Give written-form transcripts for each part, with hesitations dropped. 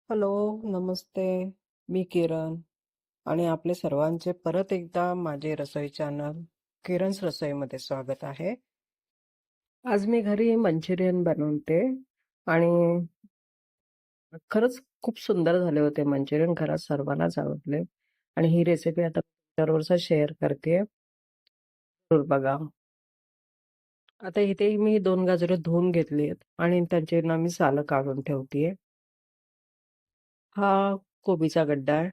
Hello, नमस्ते. मी किरण आणि आपले सर्वांचे परत एकदा माझे रसोई चॅनल किरण's रसोईमध्ये स्वागत आहे. आज मी घरी मंचुरियन बनवते आणि खरंच खूप सुंदर झाले होते मंचुरियन. घरात सर्वांनाच आवडले आणि ही रेसिपी आता तुमच्याबरोबर शेअर करते. जरूर बघा. आता इथे मी 2 गाजरं धुवून घेतलीत आणि त्यांची ना मी सालं काढून ठेवतीये. हा कोबीचा गड्डा आहे.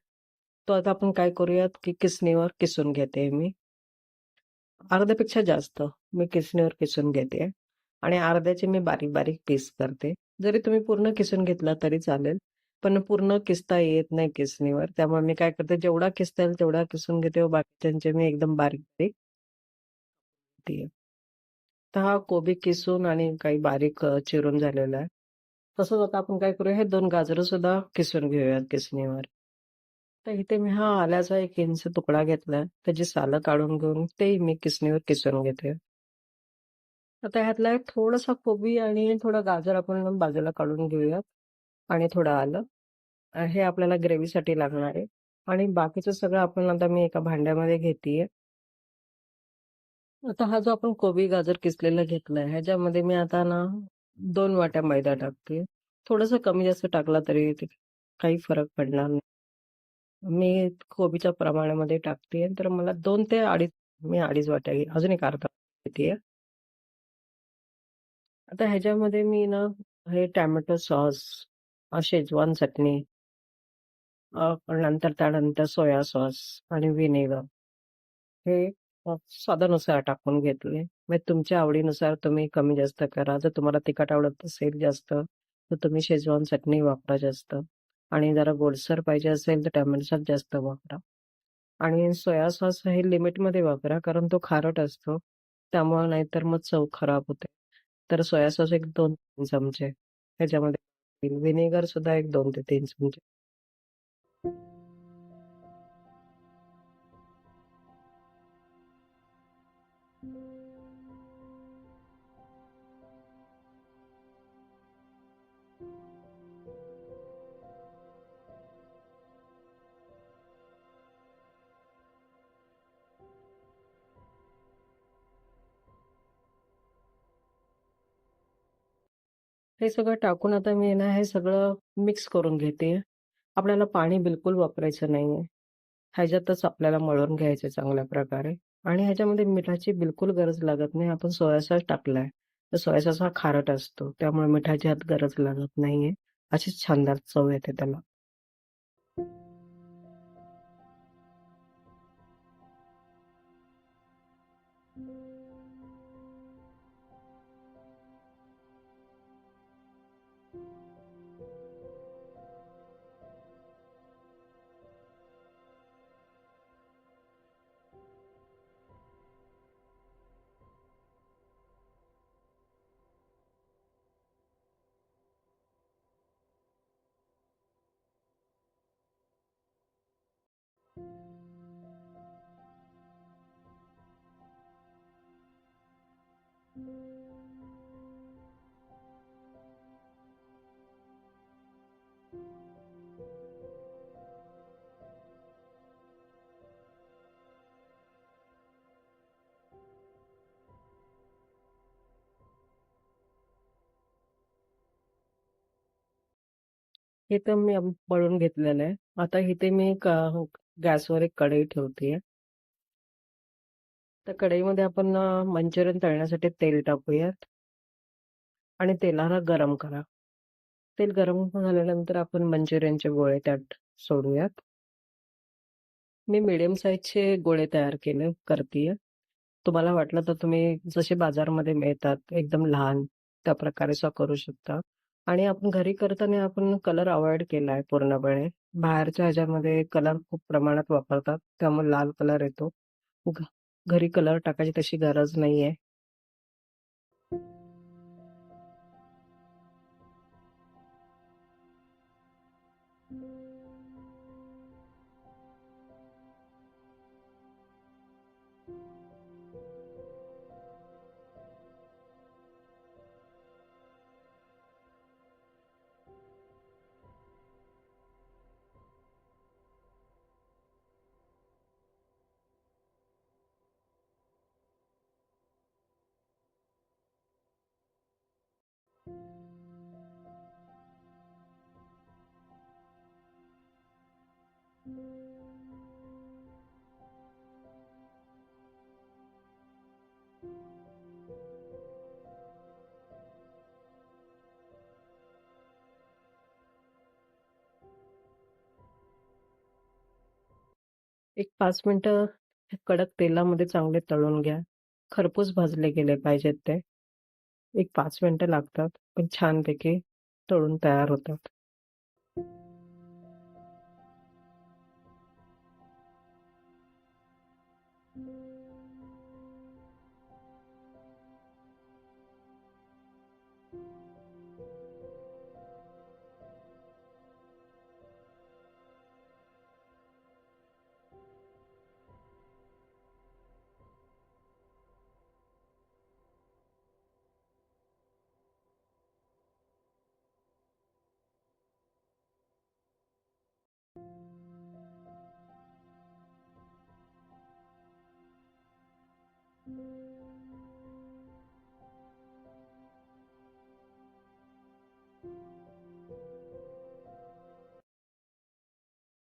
तो आता आपण काय करूयात की किसणीवर किसून घेते मी. अर्ध्यापेक्षा जास्त मी किसणीवर किसून घेते आणि अर्ध्याचे मी बारीक बारीक पीस करते. जरी तुम्ही पूर्ण किसून घेतला तरी चालेल, पण पूर्ण किसता येत नाही किसणीवर. त्यामुळे मी काय करते, जेवढा किसता येईल तेवढा किसून घेते व बाकीच्यांचे मी एकदम बारीक बारीक करते. तर हा कोबी किसून आणि काही बारीक चिरून झालेला आहे. तसंच आता आपण काय करूया, हे 2 गाजरं सुद्धा किसून घेऊयात किसणीवर. तर इथे मी हा आल्याचा 1 इंच तुकडा घेतलाय. त्याची सालं काढून घेऊन ते मी किसणीवर किसून घेते. आता ह्यातला एक थोडासा कोबी आणि थोडं गाजर आपण बाजूला काढून घेऊयात आणि थोडं आलं. हे आपल्याला ग्रेव्हीसाठी लागणार आहे आणि बाकीचं सगळं आपण आता मी एका भांड्यामध्ये घेतेय. आता हा जो आपण कोबी गाजर किसलेला घेतलाय ह्याच्यामध्ये मी आता ना 2 वाट्या मैदा टाकते. थोडंसं कमी जास्त टाकला तरी काही फरक पडणार नाही. मी कोबीच्या प्रमाणामध्ये टाकते तर मला 2 ते 2.5 मी 2.5 वाट्या अजून एक अर्धा घेतेय. आता ह्याच्यामध्ये मी ना हे टोमॅटो सॉस, शेजवान चटणी, नंतर त्यानंतर सोया सॉस आणि व्हिनेगर हे स्वादानुसार टाकून घेतले. म्हणजे तुमच्या आवडीनुसार तुम्ही कमी जास्त करा. जर तुम्हाला तिखट आवडत असेल जास्त, तर तुम्ही शेजवान चटणी वापरा जास्त आणि जरा गोडसर पाहिजे असेल तर टोमॅटो सॉस जास्त वापरा. आणि सोया सॉस हे लिमिटमध्ये वापरा कारण तो खारट असतो. त्यामुळे नाहीतर मग चव खराब होते. तर सोया सॉस एक 2-3 चमचे ह्याच्यामध्ये व्हिनेगर सुद्धा एक 2 ते 3 चमचे. हे सगळं टाकून आता मी ना हे सगळं मिक्स करून घेते. आपल्याला पाणी बिलकुल वापरायचं नाहीये. ह्याच्यातच आपल्याला मळून घ्यायचं चांगल्या प्रकारे आणि ह्याच्यामध्ये मिठाची बिलकुल गरज लागत नाही. आपण सोया सॉस टाकलाय. तर सोया सॉस हा खारट असतो. त्यामुळे मिठाची ह्यात गरज लागत नाहीये. अशीच छानदार चव येते त्याला. हे तर मी मळून घेतलेलं आहे. आता इथे मी गॅसवर एक कढई ठेवतेय. त्या कढईमध्ये आपण मंचुरियन तळण्यासाठी तेल टाकूयात आणि तेलाला गरम करा. तेल गरम झाल्यानंतर आपण मंचुरियनचे गोळे त्यात सोडूयात. मी मीडियम साईजचे गोळे तयार करतेय. तुम्हाला वाटलं तर तुम्ही जसे बाजारमध्ये मिळतात एकदम लहान त्या प्रकारे करू शकता. आणि आपण घरी करताना आपण कलर अवॉइड केलाय पूर्णपणे. बाहेरच्या ह्याच्यामध्ये कलर खूप प्रमाणात वापरतात त्यामुळे लाल कलर येतो. घ- घरी कलर टाकायची तशी गरज नाहीये. एक 5 मिनिटं कडक तेलामध्ये चांगले तळून घ्या. खरपूस भाजले गेले पाहिजेत ते. एक 5 मिनिटं लागतात, पण छानपैकी तळून तयार होतात.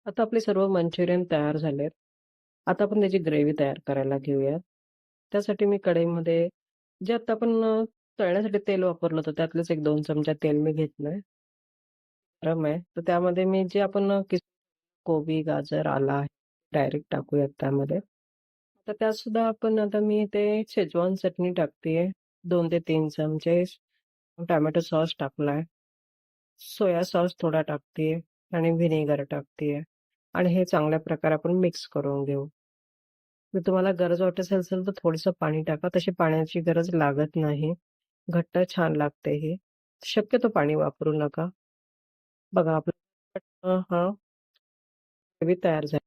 आता आपले सर्व मंचुरियन तयार झालेत. आता आपण त्याची ग्रेव्ही तयार करायला घेऊयात. त्यासाठी मी कढईमध्ये जे आता आपण तळण्यासाठी तेल वापरलं होतं त्यातलेच एक 2 चमचा तेल मी घेतलंय. गरम आहे. तर त्यामध्ये मी जे आपण कोबी, गाजर, आला डायरेक्ट टाकूयात त्यामध्ये. तर त्यात सुद्धा आपण आता मी ते शेजवान चटणी टाकतेय. 2 ते 3 चमचे टोमॅटो सॉस टाकलाय. सोया सॉस थोडा टाकतेय आणि व्हिनेगर टाकतेय. आणि हे चांगल्या प्रकारे आपण मिक्स करून घेऊ. जर तुम्हाला गरज वाटत असेल तर थोडंसं पाणी टाका. तशी पाण्याची गरज लागत नाही. घट्ट छान लागते हे. शक्यतो पाणी वापरू नका. बघा आपलं हां, ग्रेव्ही तयार झाली.